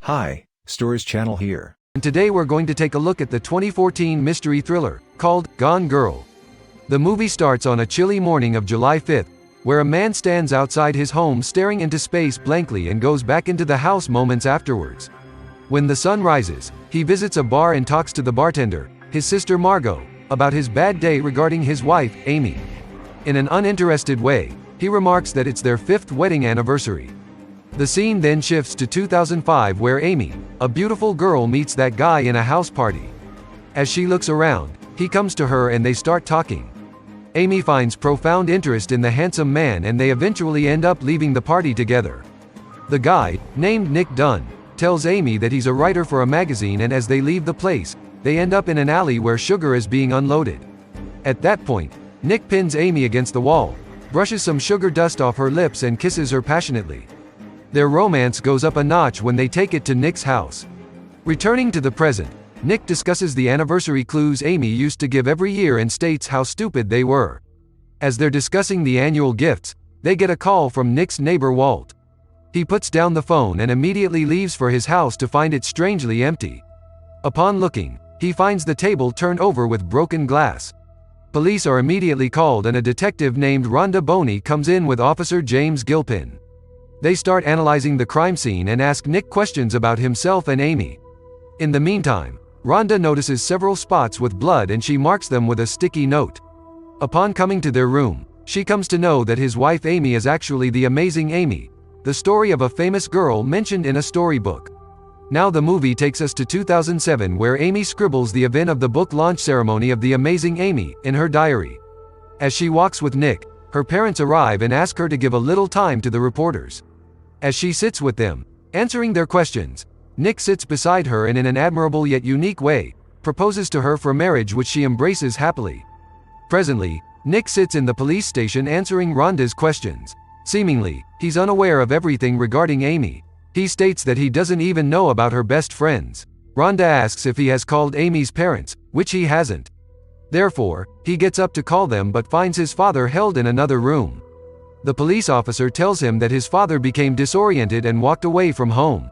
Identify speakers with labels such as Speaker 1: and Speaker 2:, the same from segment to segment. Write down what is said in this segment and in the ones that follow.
Speaker 1: Hi, Stories Channel here.
Speaker 2: And today we're going to take a look at the 2014 mystery thriller, called Gone Girl. The movie starts on a chilly morning of July 5th, where a man stands outside his home staring into space blankly and goes back into the house moments afterwards. When the sun rises, he visits a bar and talks to the bartender, his sister Margot, about his bad day regarding his wife, Amy. In an uninterested way, he remarks that it's their 5th wedding anniversary. The scene then shifts to 2005 where Amy, a beautiful girl, meets that guy in a house party. As she looks around, he comes to her and they start talking. Amy finds profound interest in the handsome man and they eventually end up leaving the party together. The guy, named Nick Dunn, tells Amy that he's a writer for a magazine, and as they leave the place, they end up in an alley where sugar is being unloaded. At that point, Nick pins Amy against the wall, brushes some sugar dust off her lips and kisses her passionately. Their romance goes up a notch when they take it to Nick's house. Returning to the present, Nick discusses the anniversary clues Amy used to give every year and states how stupid they were. As they're discussing the annual gifts, they get a call from Nick's neighbor Walt. He puts down the phone and immediately leaves for his house to find it strangely empty. Upon looking, he finds the table turned over with broken glass. Police are immediately called and a detective named Rhonda Boney comes in with Officer James Gilpin. They start analyzing the crime scene and ask Nick questions about himself and Amy. In the meantime, Rhonda notices several spots with blood and she marks them with a sticky note. Upon coming to their room, she comes to know that his wife Amy is actually the Amazing Amy, the story of a famous girl mentioned in a storybook. Now the movie takes us to 2007 where Amy scribbles the event of the book launch ceremony of The Amazing Amy in her diary. As she walks with Nick, her parents arrive and ask her to give a little time to the reporters. As she sits with them, answering their questions, Nick sits beside her and in an admirable yet unique way, proposes to her for marriage, which she embraces happily. Presently, Nick sits in the police station answering Rhonda's questions. Seemingly, he's unaware of everything regarding Amy. He states that he doesn't even know about her best friends. Rhonda asks if he has called Amy's parents, which he hasn't. Therefore, he gets up to call them but finds his father held in another room. The police officer tells him that his father became disoriented and walked away from home.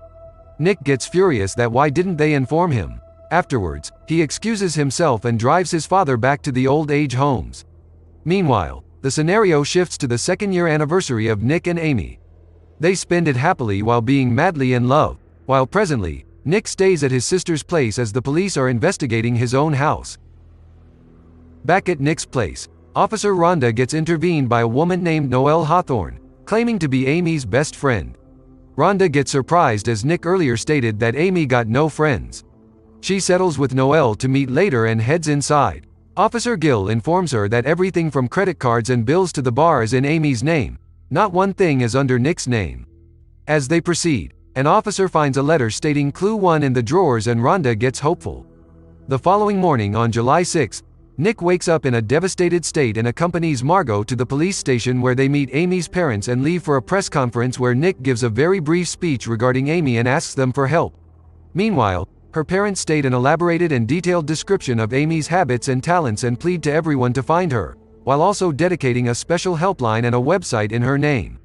Speaker 2: Nick gets furious that why didn't they inform him. Afterwards, he excuses himself and drives his father back to the old age homes. Meanwhile, the scenario shifts to the 2nd-year anniversary of Nick and Amy. They spend it happily while being madly in love, while presently, Nick stays at his sister's place as the police are investigating his own house. Back at Nick's place, Officer Rhonda gets intervened by a woman named Noelle Hawthorne, claiming to be Amy's best friend. Rhonda gets surprised as Nick earlier stated that Amy got no friends. She settles with Noelle to meet later and heads inside. Officer Gill informs her that everything from credit cards and bills to the bar is in Amy's name. Not one thing is under Nick's name. As they proceed, an officer finds a letter stating Clue 1 in the drawers and Rhonda gets hopeful. The following morning on July 6, Nick wakes up in a devastated state and accompanies Margot to the police station where they meet Amy's parents and leave for a press conference where Nick gives a very brief speech regarding Amy and asks them for help. Meanwhile, her parents state an elaborated and detailed description of Amy's habits and talents and plead to everyone to find her, while also dedicating a special helpline and a website in her name.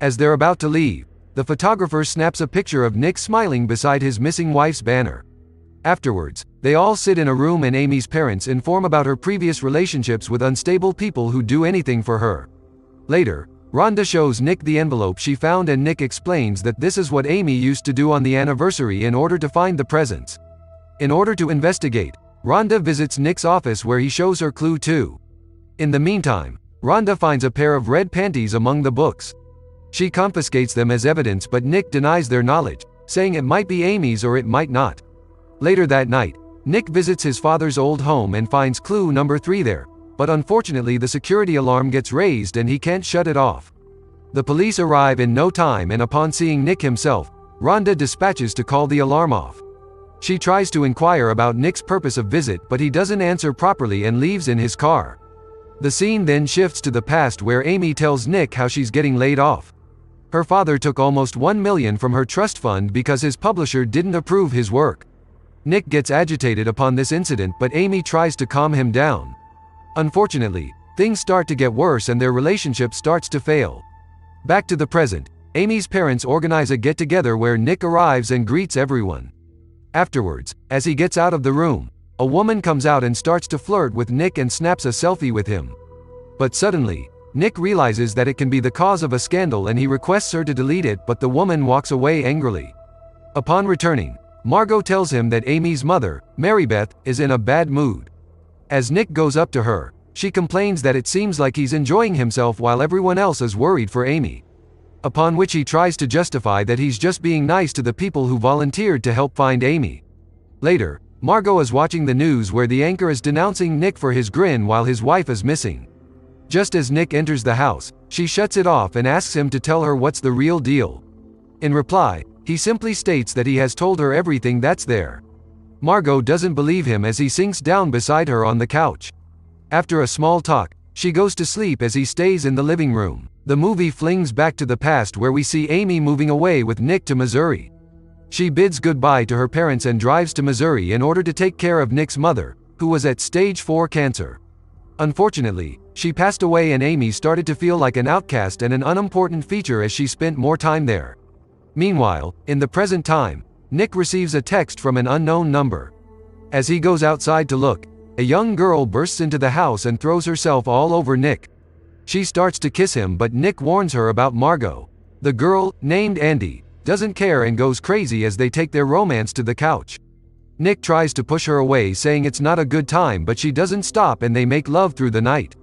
Speaker 2: As they're about to leave, the photographer snaps a picture of Nick smiling beside his missing wife's banner. Afterwards, they all sit in a room and Amy's parents inform about her previous relationships with unstable people who do anything for her. Later, Rhonda shows Nick the envelope she found and Nick explains that this is what Amy used to do on the anniversary in order to find the presents. In order to investigate, Rhonda visits Nick's office where he shows her Clue 2. In the meantime, Rhonda finds a pair of red panties among the books. She confiscates them as evidence but Nick denies their knowledge, saying it might be Amy's or it might not. Later that night, Nick visits his father's old home and finds clue number 3 there, but unfortunately the security alarm gets raised and he can't shut it off. The police arrive in no time and upon seeing Nick himself, Rhonda dispatches to call the alarm off. She tries to inquire about Nick's purpose of visit but he doesn't answer properly and leaves in his car. The scene then shifts to the past where Amy tells Nick how she's getting laid off. Her father took almost $1 million from her trust fund because his publisher didn't approve his work. Nick gets agitated upon this incident but Amy tries to calm him down. Unfortunately, things start to get worse and their relationship starts to fail. Back to the present, Amy's parents organize a get-together where Nick arrives and greets everyone. Afterwards, as he gets out of the room, a woman comes out and starts to flirt with Nick and snaps a selfie with him. But suddenly, Nick realizes that it can be the cause of a scandal and he requests her to delete it, but the woman walks away angrily. Upon returning, Margot tells him that Amy's mother, Marybeth, is in a bad mood. As Nick goes up to her, she complains that it seems like he's enjoying himself while everyone else is worried for Amy. Upon which he tries to justify that he's just being nice to the people who volunteered to help find Amy. Later, Margot is watching the news where the anchor is denouncing Nick for his grin while his wife is missing. Just as Nick enters the house, she shuts it off and asks him to tell her what's the real deal. In reply, he simply states that he has told her everything that's there. Margot doesn't believe him as he sinks down beside her on the couch. After a small talk, she goes to sleep as he stays in the living room. The movie flings back to the past where we see Amy moving away with Nick to Missouri. She bids goodbye to her parents and drives to Missouri in order to take care of Nick's mother, who was at stage 4 cancer. Unfortunately, she passed away and Amy started to feel like an outcast and an unimportant feature as she spent more time there. Meanwhile, in the present time, Nick receives a text from an unknown number. As he goes outside to look, a young girl bursts into the house and throws herself all over Nick. She starts to kiss him, but Nick warns her about Margot. The girl, named Andy, doesn't care and goes crazy as they take their romance to the couch. Nick tries to push her away, saying it's not a good time, but she doesn't stop and they make love through the night.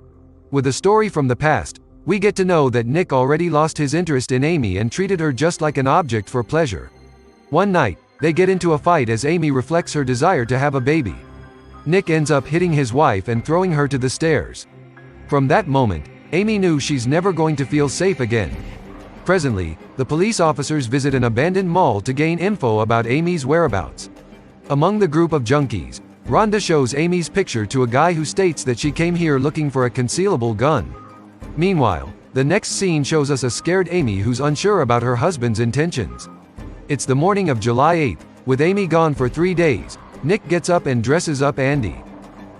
Speaker 2: With a story from the past, we get to know that Nick already lost his interest in Amy and treated her just like an object for pleasure. One night, they get into a fight as Amy reflects her desire to have a baby. Nick ends up hitting his wife and throwing her to the stairs. From that moment, Amy knew she's never going to feel safe again. Presently, the police officers visit an abandoned mall to gain info about Amy's whereabouts. Among the group of junkies, Rhonda shows Amy's picture to a guy who states that she came here looking for a concealable gun. Meanwhile, the next scene shows us a scared Amy who's unsure about her husband's intentions. It's the morning of July 8th, with Amy gone for 3 days. Nick gets up and dresses up Andy.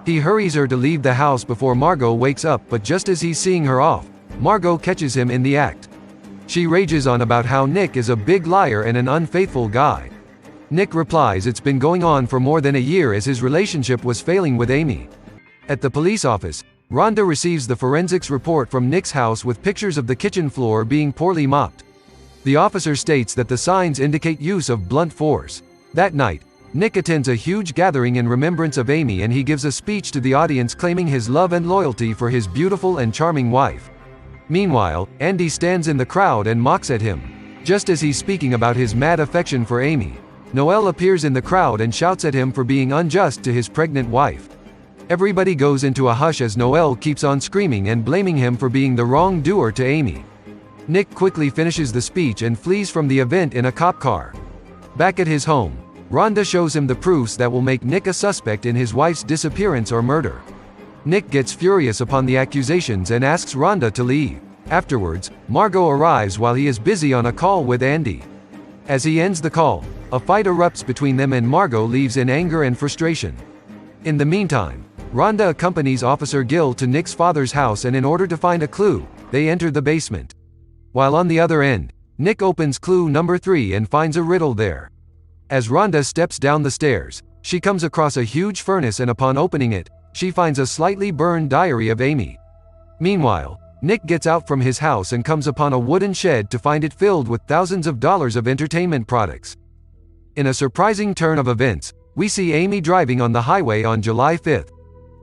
Speaker 2: He hurries her to leave the house before Margot wakes up, but just as he's seeing her off, Margot catches him in the act. She rages on about how Nick is a big liar and an unfaithful guy. Nick replies it's been going on for more than a year as his relationship was failing with Amy. At the police office, Rhonda receives the forensics report from Nick's house with pictures of the kitchen floor being poorly mopped. The officer states that the signs indicate use of blunt force. That night, Nick attends a huge gathering in remembrance of Amy and he gives a speech to the audience claiming his love and loyalty for his beautiful and charming wife. Meanwhile, Andy stands in the crowd and mocks at him. Just as he's speaking about his mad affection for Amy, Noel appears in the crowd and shouts at him for being unjust to his pregnant wife. Everybody goes into a hush as Noel keeps on screaming and blaming him for being the wrongdoer to Amy. Nick quickly finishes the speech and flees from the event in a cop car. Back at his home, Rhonda shows him the proofs that will make Nick a suspect in his wife's disappearance or murder. Nick gets furious upon the accusations and asks Rhonda to leave. Afterwards, Margot arrives while he is busy on a call with Andy. As he ends the call, a fight erupts between them and Margot leaves in anger and frustration. In the meantime, Rhonda accompanies Officer Gill to Nick's father's house and in order to find a clue, they enter the basement. While on the other end, Nick opens clue number 3 and finds a riddle there. As Rhonda steps down the stairs, she comes across a huge furnace and upon opening it, she finds a slightly burned diary of Amy. Meanwhile, Nick gets out from his house and comes upon a wooden shed to find it filled with thousands of dollars of entertainment products. In a surprising turn of events, we see Amy driving on the highway on July 5th,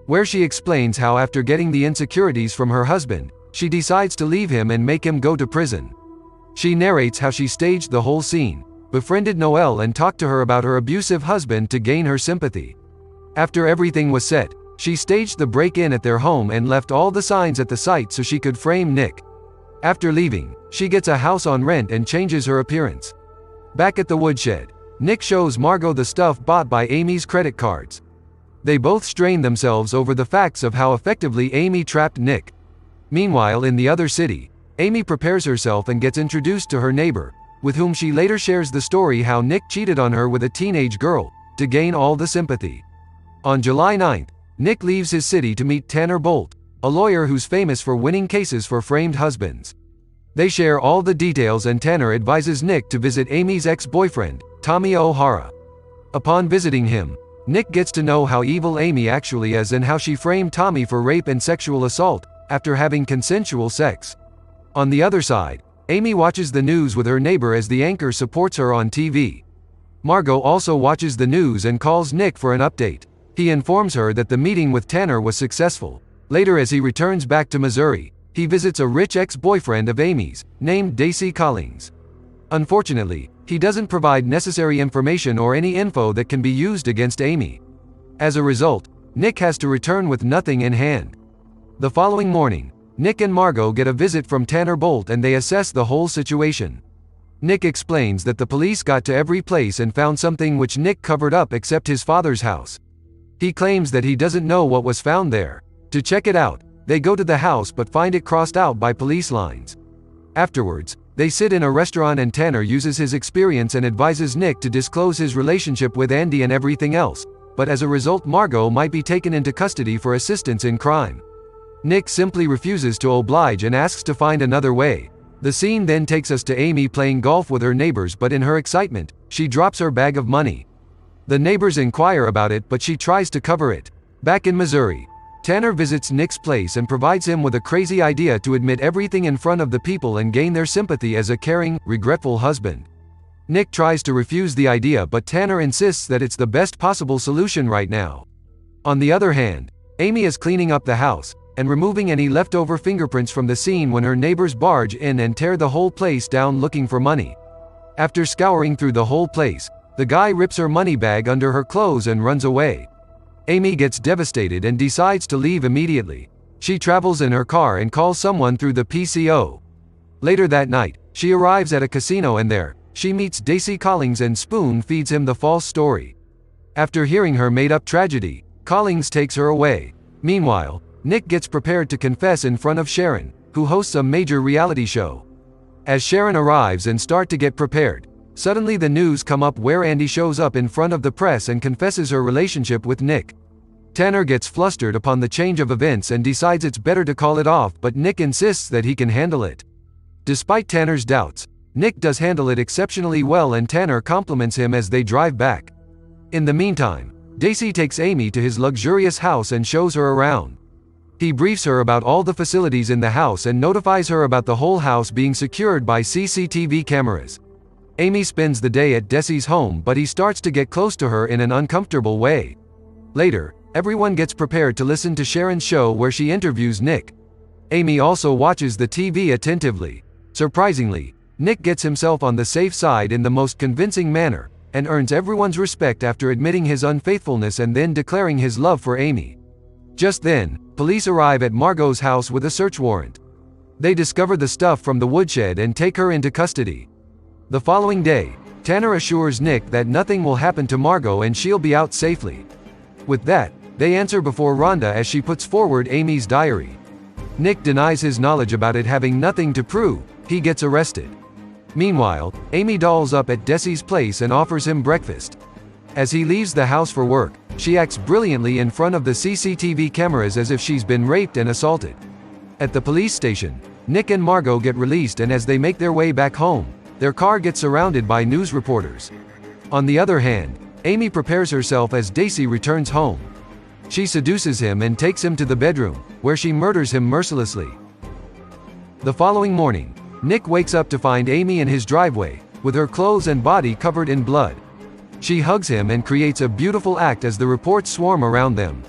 Speaker 2: where she explains how after getting the insecurities from her husband, she decides to leave him and make him go to prison. She narrates how she staged the whole scene, befriended Noel and talked to her about her abusive husband to gain her sympathy. After everything was set, she staged the break-in at their home and left all the signs at the site so she could frame Nick. After leaving, she gets a house on rent and changes her appearance. Back at the woodshed, Nick shows Margot the stuff bought by Amy's credit cards. They both strain themselves over the facts of how effectively Amy trapped Nick. Meanwhile, in the other city, Amy prepares herself and gets introduced to her neighbor, with whom she later shares the story how Nick cheated on her with a teenage girl, to gain all the sympathy. On July 9th, Nick leaves his city to meet Tanner Bolt, a lawyer who's famous for winning cases for framed husbands. They share all the details and Tanner advises Nick to visit Amy's ex-boyfriend, Tommy O'Hara. Upon visiting him, Nick gets to know how evil Amy actually is and how she framed Tommy for rape and sexual assault, after having consensual sex. On the other side, Amy watches the news with her neighbor as the anchor supports her on TV. Margot also watches the news and calls Nick for an update. He informs her that the meeting with Tanner was successful. Later, as he returns back to Missouri, he visits a rich ex-boyfriend of Amy's, named Daisy Collins. Unfortunately, he doesn't provide necessary information or any info that can be used against Amy. As a result, Nick has to return with nothing in hand. The following morning, Nick and Margot get a visit from Tanner Bolt and they assess the whole situation. Nick explains that the police got to every place and found something which Nick covered up except his father's house. He claims that he doesn't know what was found there. To check it out, they go to the house but find it crossed out by police lines. Afterwards, they sit in a restaurant and Tanner uses his experience and advises Nick to disclose his relationship with Andy and everything else, but as a result Margot might be taken into custody for assistance in crime. Nick simply refuses to oblige and asks to find another way. The scene then takes us to Amy playing golf with her neighbors, but in her excitement, she drops her bag of money. The neighbors inquire about it but she tries to cover it. Back in Missouri, Tanner visits Nick's place and provides him with a crazy idea to admit everything in front of the people and gain their sympathy as a caring, regretful husband. Nick tries to refuse the idea but Tanner insists that it's the best possible solution right now. On the other hand, Amy is cleaning up the house and removing any leftover fingerprints from the scene when her neighbors barge in and tear the whole place down looking for money. After scouring through the whole place, the guy rips her money bag under her clothes and runs away. Amy gets devastated and decides to leave immediately. She travels in her car and calls someone through the PCO. Later that night, she arrives at a casino and there, she meets Daisy Collins and spoon feeds him the false story. After hearing her made-up tragedy, Collins takes her away. Meanwhile, Nick gets prepared to confess in front of Sharon, who hosts a major reality show. As Sharon arrives and start to get prepared, suddenly the news come up where Andy shows up in front of the press and confesses her relationship with Nick. Tanner gets flustered upon the change of events and decides it's better to call it off, but Nick insists that he can handle it. Despite Tanner's doubts, Nick does handle it exceptionally well and Tanner compliments him as they drive back. In the meantime, Daisy takes Amy to his luxurious house and shows her around. He briefs her about all the facilities in the house and notifies her about the whole house being secured by CCTV cameras. Amy spends the day at Daisy's home but he starts to get close to her in an uncomfortable way. Later, everyone gets prepared to listen to Sharon's show where she interviews Nick. Amy also watches the TV attentively. Surprisingly, Nick gets himself on the safe side in the most convincing manner, and earns everyone's respect after admitting his unfaithfulness and then declaring his love for Amy. Just then, police arrive at Margot's house with a search warrant. They discover the stuff from the woodshed and take her into custody. The following day, Tanner assures Nick that nothing will happen to Margot and she'll be out safely. With that, they answer before Rhonda as she puts forward Amy's diary. Nick denies his knowledge about it, having nothing to prove. He gets arrested. Meanwhile, Amy dolls up at Daisy's place and offers him breakfast. As he leaves the house for work, she acts brilliantly in front of the CCTV cameras as if she's been raped and assaulted. At the police station, Nick and Margot get released, and as they make their way back home, their car gets surrounded by news reporters. On the other hand, Amy prepares herself as Daisy returns home. She seduces him and takes him to the bedroom, where she murders him mercilessly. The following morning, Nick wakes up to find Amy in his driveway, with her clothes and body covered in blood. She hugs him and creates a beautiful act as the reports swarm around them.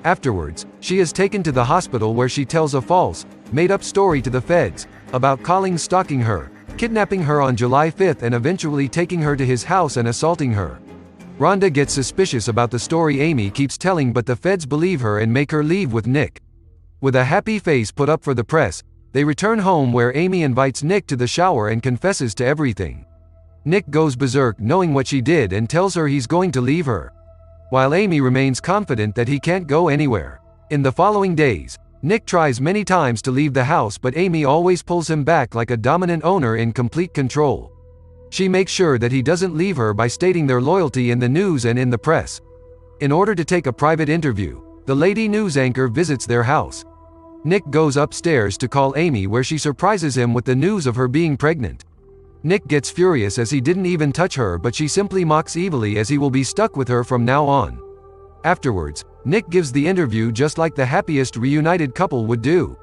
Speaker 2: Afterwards, she is taken to the hospital where she tells a false, made-up story to the feds, about Collins stalking her, kidnapping her on July 5th and eventually taking her to his house and assaulting her. Rhonda gets suspicious about the story Amy keeps telling, but the feds believe her and make her leave with Nick. With a happy face put up for the press, they return home where Amy invites Nick to the shower and confesses to everything. Nick goes berserk knowing what she did and tells her he's going to leave her, while Amy remains confident that he can't go anywhere. In the following days, Nick tries many times to leave the house, but Amy always pulls him back like a dominant owner in complete control. She makes sure that he doesn't leave her by stating their loyalty in the news and in the press. In order to take a private interview, the lady news anchor visits their house. Nick goes upstairs to call Amy, where she surprises him with the news of her being pregnant. Nick gets furious as he didn't even touch her, but she simply mocks evilly as he will be stuck with her from now on. Afterwards, Nick gives the interview just like the happiest reunited couple would do.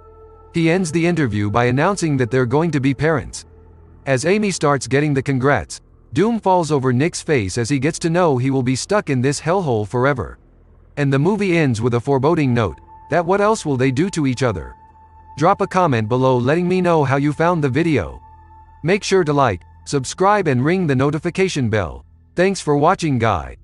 Speaker 2: He ends the interview by announcing that they're going to be parents. As Amy starts getting the congrats, doom falls over Nick's face as he gets to know he will be stuck in this hellhole forever. And the movie ends with a foreboding note, that what else will they do to each other? Drop a comment below letting me know how you found the video. Make sure to like, subscribe and ring the notification bell. Thanks for watching, guys.